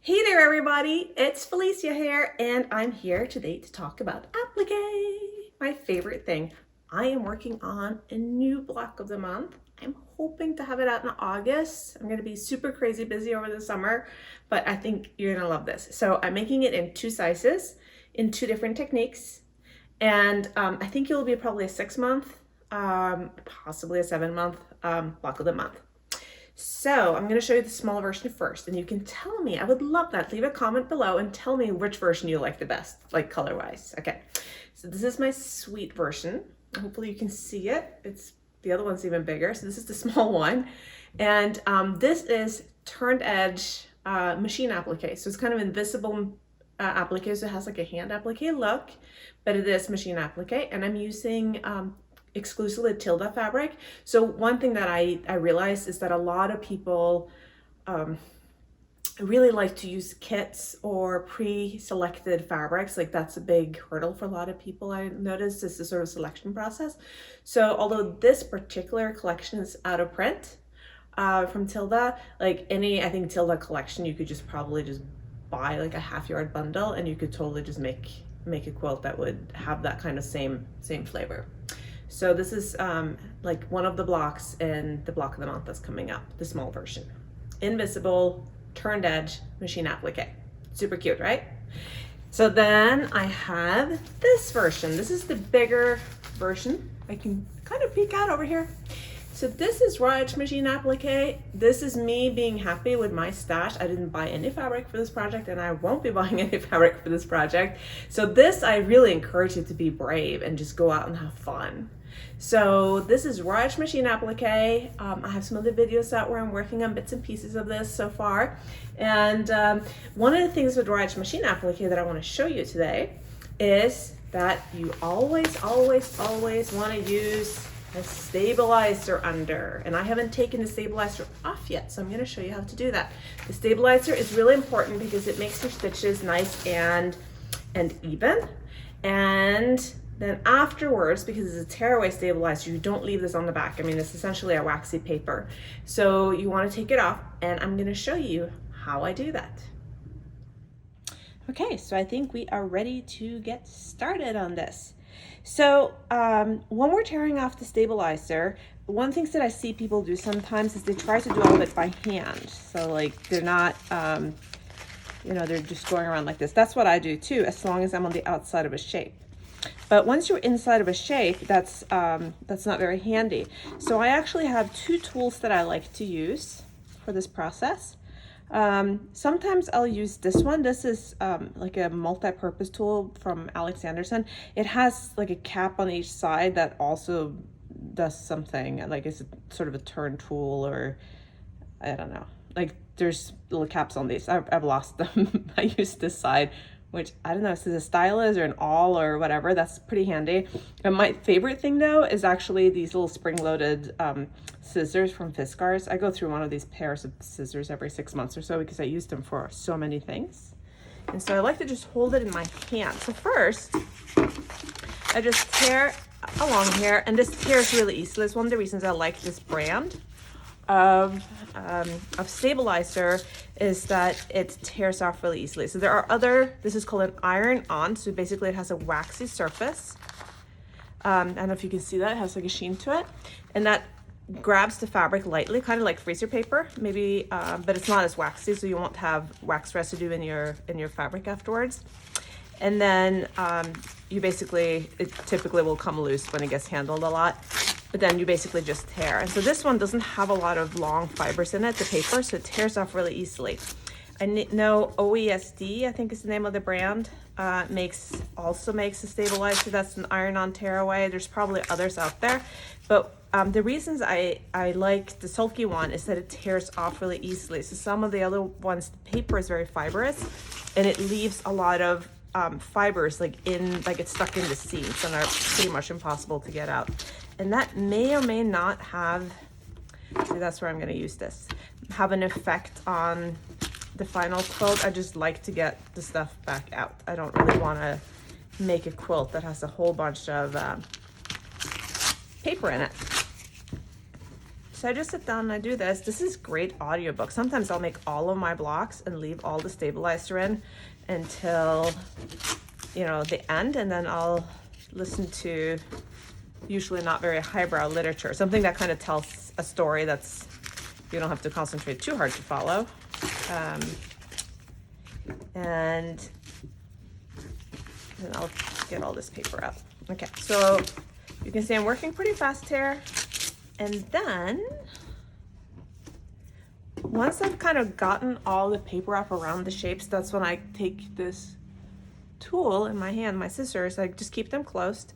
Hey there everybody, it's Felicia here and I'm here today to talk about applique, my favorite thing. I am working on a new block of the month. I'm hoping to have it out in August. I'm going to be super crazy busy over the summer, but I think you're going to love this. So I'm making it in two sizes, in two different techniques, and I think it will be probably a 6-month, possibly a 7-month block of the month. So I'm going to show you the small version first, and you can tell me, I would love that. Leave a comment below and tell me which version you like the best, like color-wise. Okay, so this is my sweet version. Hopefully you can see it. The other one's even bigger, so this is the small one. And this is turned edge machine applique. So it's kind of invisible applique, so it has like a hand applique look, but it is machine applique, and I'm using exclusively Tilda fabric. So one thing that I realized is that a lot of people really like to use kits or pre-selected fabrics. Like that's a big hurdle for a lot of people. I noticed is the sort of selection process. So although this particular collection is out of print from Tilda, like I think Tilda collection, you could probably just buy like a half-yard bundle and you could totally just make a quilt that would have that kind of same flavor. So this is like one of the blocks in the block of the month that's coming up, the small version. Invisible, turned edge, machine applique. Super cute, right? So then I have this version. This is the bigger version. I can kind of peek out over here. So this is raw edge machine applique. This is me being happy with my stash. I didn't buy any fabric for this project and I won't be buying any fabric for this project. So this, I really encourage you to be brave and just go out and have fun. So this is raw edge machine applique. I have some other videos out where I'm working on bits and pieces of this so far. And one of the things with raw edge machine applique that I want to show you today is that you always want to use a stabilizer under, and I haven't taken the stabilizer off yet, so I'm going to show you how to do that. The stabilizer is really important because it makes your stitches nice and even, and then afterwards, because it's a tearaway stabilizer, you don't leave this on the back. I mean, it's essentially a waxy paper, so you want to take it off, and I'm going to show you how I do that. Okay, so I think we are ready to get started on this. So when we're tearing off the stabilizer, one thing that I see people do sometimes is they try to do all of it by hand. So like they're not, they're just going around like this. That's what I do too, as long as I'm on the outside of a shape. But once you're inside of a shape, that's not very handy. So I actually have two tools that I like to use for this process. Sometimes I'll use this one. This is like a multi-purpose tool from Alexanderson. It has like a cap on each side that also does something, like it's sort of a turn tool, or I don't know, like there's little caps on these. I've lost them. I use this side, which I don't know if this is a stylus or an awl or whatever. That's pretty handy. And my favorite thing though is actually these little spring-loaded scissors from Fiskars. I go through one of these pairs of scissors every 6 months or so because I use them for so many things. And so I like to just hold it in my hand. So first, I just tear along here, and this tears really easily. It's one of the reasons I like this brand of stabilizer, is that it tears off really easily. So there are this is called an iron-on. So basically it has a waxy surface. I don't know if you can see that. It has like a sheen to it. And that grabs the fabric lightly, kind of like freezer paper, maybe, but it's not as waxy, so you won't have wax residue in your fabric afterwards. And then it typically will come loose when it gets handled a lot, but then you basically just tear. And so this one doesn't have a lot of long fibers in it, the paper, so it tears off really easily. I know OESD, I think is the name of the brand, also makes a stabilizer that's an iron-on tearaway. There's probably others out there, but the reasons I like the sulky one is that it tears off really easily. So some of the other ones, the paper is very fibrous, and it leaves a lot of fibers like it's stuck in the seams and are pretty much impossible to get out. And that may or may not have, see, that's where I'm going to use this, have an effect on the final quilt. I just like to get the stuff back out. I don't really want to make a quilt that has a whole bunch of paper in it. So I just sit down and I do this. This is great audiobook. Sometimes I'll make all of my blocks and leave all the stabilizer in until, you know, the end, and then I'll listen to usually not very highbrow literature, something that kind of tells a story that's, you don't have to concentrate too hard to follow. And then I'll get all this paper up. Okay, so you can see I'm working pretty fast here. And then once I've kind of gotten all the paper up around the shapes, that's when I take this tool in my hand, my scissors, I just keep them closed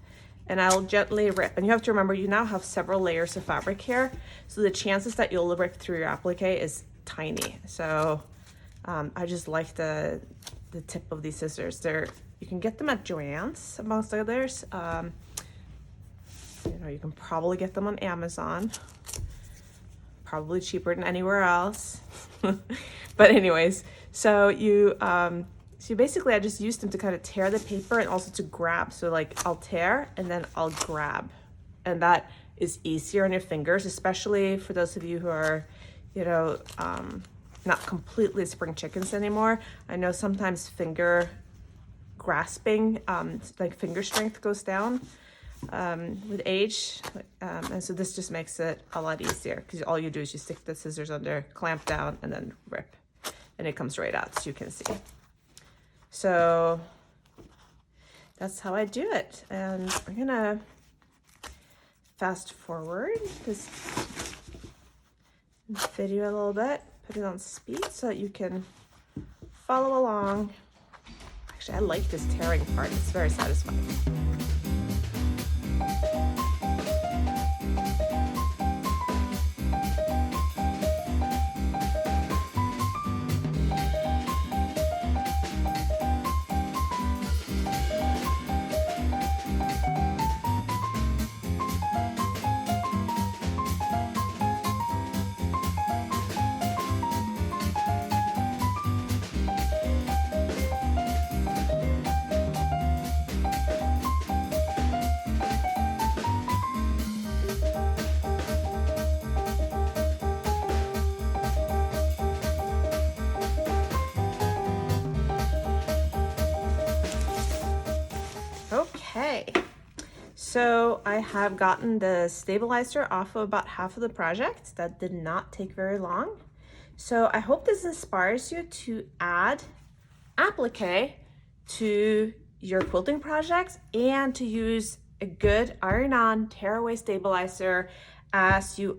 and I'll gently rip. And you have to remember, you now have several layers of fabric here, so the chances that you'll rip through your applique is tiny. So I just like the tip of these scissors. You can get them at Joann's amongst others. You know, you can probably get them on Amazon, probably cheaper than anywhere else. But anyways, so basically I just used them to kind of tear the paper and also to grab. So like I'll tear and then I'll grab, and that is easier on your fingers, especially for those of you who are, you know, not completely spring chickens anymore. I know sometimes finger grasping, like finger strength goes down with age, and so this just makes it a lot easier, because all you do is you stick the scissors under, clamp down, and then rip, and it comes right out, so you can see. So that's how I do it, and I'm gonna fast forward this video a little bit, put it on speed so that you can follow along. Actually, I like this tearing part, it's very satisfying. Okay, so I have gotten the stabilizer off of about half of the project. That did not take very long. So I hope this inspires you to add applique to your quilting projects and to use a good iron-on tear-away stabilizer as you're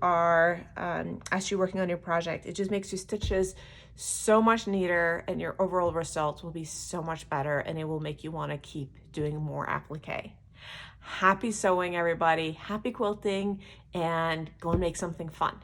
working on your project. It just makes your stitches so much neater, and your overall results will be so much better, and it will make you want to keep doing more applique. Happy sewing, everybody. Happy quilting, and go and make something fun.